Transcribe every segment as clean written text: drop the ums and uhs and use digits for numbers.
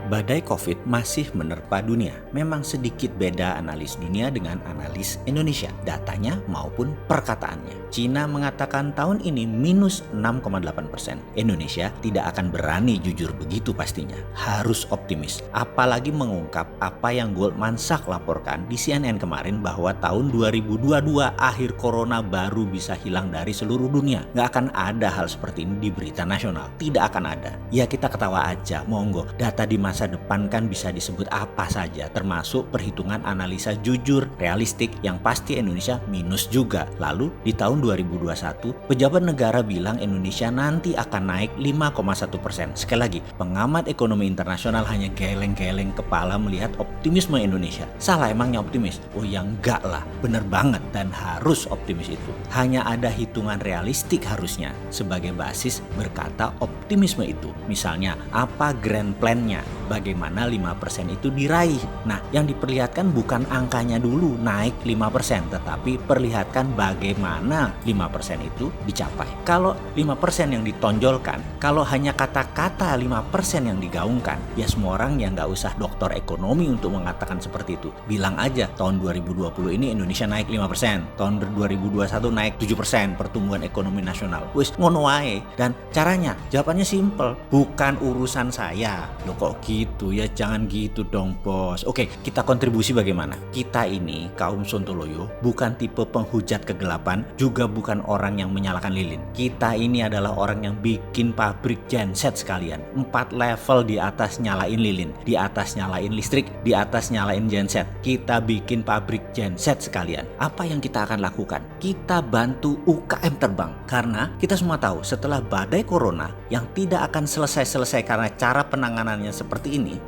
Badai COVID masih menerpa dunia. Memang sedikit beda analis dunia dengan analis Indonesia, datanya maupun perkataannya. Cina mengatakan tahun ini minus 6,8%. Indonesia tidak akan berani jujur begitu pastinya. Harus optimis. Apalagi mengungkap apa yang Goldman Sachs laporkan di CNN kemarin bahwa tahun 2022 akhir corona baru bisa hilang dari seluruh dunia. Nggak akan ada hal seperti ini di berita nasional. Tidak akan ada. Ya kita ketawa aja, monggo. Data di masa depan kan bisa disebut apa saja, termasuk perhitungan analisa jujur, realistik, yang pasti Indonesia minus juga. Lalu di tahun 2021, pejabat negara bilang Indonesia nanti akan naik 5,1%. Sekali lagi, pengamat ekonomi internasional hanya geleng-geleng kepala melihat optimisme Indonesia. Salah emangnya optimis? Oh ya enggak lah, bener banget dan harus optimis itu. Hanya ada hitungan realistik harusnya sebagai basis berkata optimisme itu. Misalnya, apa grand plan-nya? Bagaimana 5% itu diraih? Nah, yang diperlihatkan bukan angkanya dulu naik 5%, tetapi perlihatkan bagaimana 5% itu dicapai. Kalau 5% yang ditonjolkan, kalau hanya kata-kata 5% yang digaungkan, ya semua orang yang nggak usah doktor ekonomi untuk mengatakan seperti itu. Bilang aja, tahun 2020 ini Indonesia naik 5%, tahun 2021 naik 7% pertumbuhan ekonomi nasional. Wis ngono wae. Dan caranya, jawabannya simple, bukan urusan saya. Loh kok gitu ya, jangan gitu dong bos. Oke, kita kontribusi bagaimana? Kita ini kaum Sontoloyo bukan tipe penghujat kegelapan, juga bukan orang yang menyalakan lilin. Kita ini adalah orang yang bikin pabrik genset sekalian. 4 level di atas nyalain lilin, di atas nyalain listrik, di atas nyalain genset. Kita bikin pabrik genset sekalian. Apa yang kita akan lakukan? Kita bantu UKM terbang. Karena kita semua tahu setelah badai corona yang tidak akan selesai-selesai karena cara penanganannya seperti ini.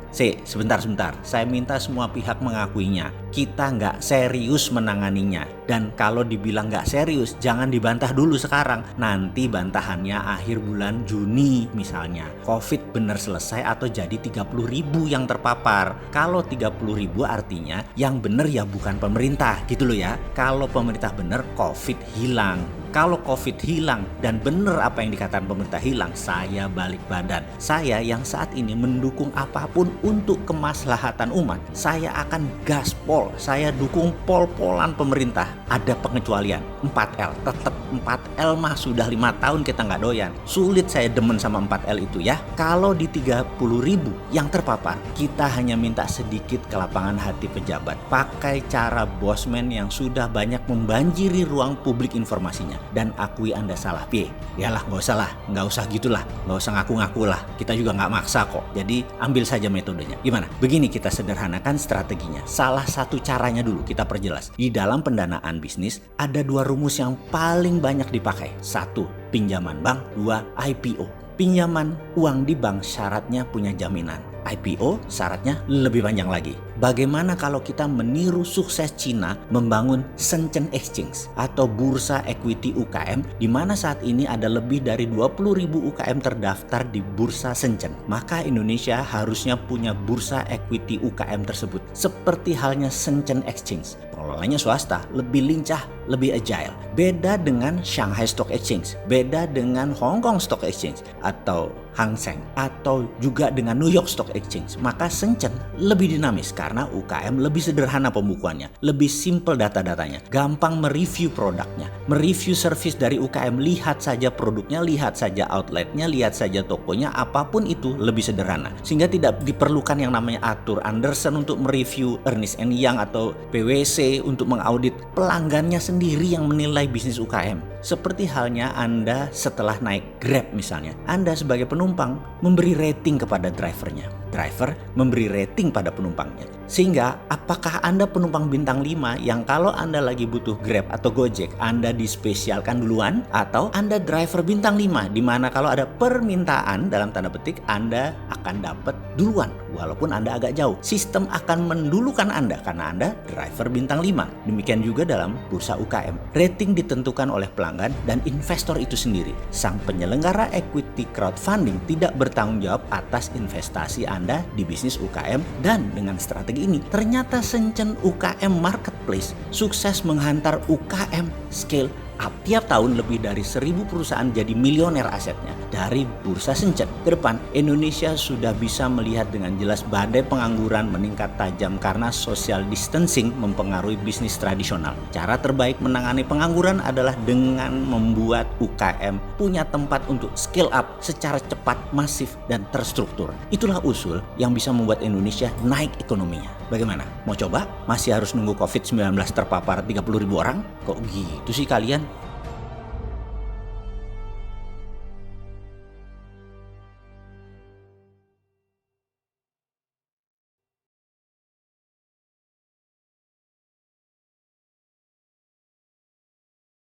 Sebentar. Saya minta semua pihak mengakuinya. Kita nggak serius menanganinya. Dan kalau dibilang nggak serius, jangan dibantah dulu sekarang. Nanti bantahannya akhir bulan Juni misalnya. COVID bener selesai atau jadi 30.000 yang terpapar. Kalau 30.000 artinya yang bener ya bukan pemerintah gitu loh ya. Kalau pemerintah bener, COVID hilang. Kalau COVID hilang dan benar apa yang dikatakan pemerintah hilang, saya balik badan. Saya yang saat ini mendukung apapun untuk kemaslahatan umat. Saya akan gaspol, saya dukung pol-polan pemerintah. Ada pengecualian, 4L. Tetap 4L mah sudah 5 tahun kita nggak doyan. Sulit saya demen sama 4L itu ya. Kalau di 30.000 yang terpapar, kita hanya minta sedikit kelapangan hati pejabat. Pakai cara bosman yang sudah banyak membanjiri ruang publik informasinya. Dan akui Anda salah, yalah nggak usah gitulah, nggak usah ngaku-ngaku lah, kita juga nggak maksa kok. Jadi ambil saja metodenya. Gimana? Begini kita sederhanakan strateginya. Salah satu caranya dulu kita perjelas. Di dalam pendanaan bisnis ada 2 rumus yang paling banyak dipakai. 1, pinjaman bank. 2, IPO. Pinjaman uang di bank syaratnya punya jaminan. IPO syaratnya lebih panjang lagi. Bagaimana kalau kita meniru sukses Cina membangun Shenzhen Exchange atau bursa equity UKM, di mana saat ini ada lebih dari 20.000 UKM terdaftar di bursa Shenzhen. Maka Indonesia harusnya punya bursa equity UKM tersebut. Seperti halnya Shenzhen Exchange. Pengelolanya swasta, lebih lincah, lebih agile. Beda dengan Shanghai Stock Exchange, beda dengan Hong Kong Stock Exchange atau Hang Seng, atau juga dengan New York Stock Exchange. Maka Shenzhen lebih dinamis karena UKM lebih sederhana pembukuannya, lebih simple data-datanya, gampang mereview produknya, mereview service dari UKM. Lihat saja produknya, lihat saja outletnya, lihat saja tokonya, apapun itu lebih sederhana. Sehingga tidak diperlukan yang namanya Arthur Andersen untuk mereview, Ernst & Young atau PwC untuk mengaudit. Pelanggannya sendiri yang menilai bisnis UKM. Seperti halnya Anda setelah naik Grab misalnya, Anda sebagai penumpang memberi rating kepada drivernya, driver memberi rating pada penumpangnya. Sehingga apakah Anda penumpang bintang 5 yang kalau Anda lagi butuh Grab atau Gojek Anda dispesialkan duluan, atau Anda driver bintang 5 di mana kalau ada permintaan dalam tanda petik Anda akan dapat duluan walaupun Anda agak jauh. Sistem akan mendulukan Anda karena Anda driver bintang 5. Demikian juga dalam bursa UKM. Rating ditentukan oleh pelanggan dan investor itu sendiri. Sang penyelenggara equity crowdfunding tidak bertanggung jawab atas investasi Anda di bisnis UKM. Dan dengan strategi ini ternyata Shenzhen UKM Marketplace sukses menghantar UKM scale up. Tiap tahun lebih dari 1.000 perusahaan jadi milioner asetnya dari bursa Shenzhen. Ke depan, Indonesia sudah bisa melihat dengan jelas badai pengangguran meningkat tajam karena social distancing mempengaruhi bisnis tradisional. Cara terbaik menangani pengangguran adalah dengan membuat UKM punya tempat untuk scale up secara cepat, masif, dan terstruktur. Itulah usul yang bisa membuat Indonesia naik ekonominya. Bagaimana? Mau coba? Masih harus nunggu COVID-19 terpapar 30.000 orang? Kok gitu sih kalian?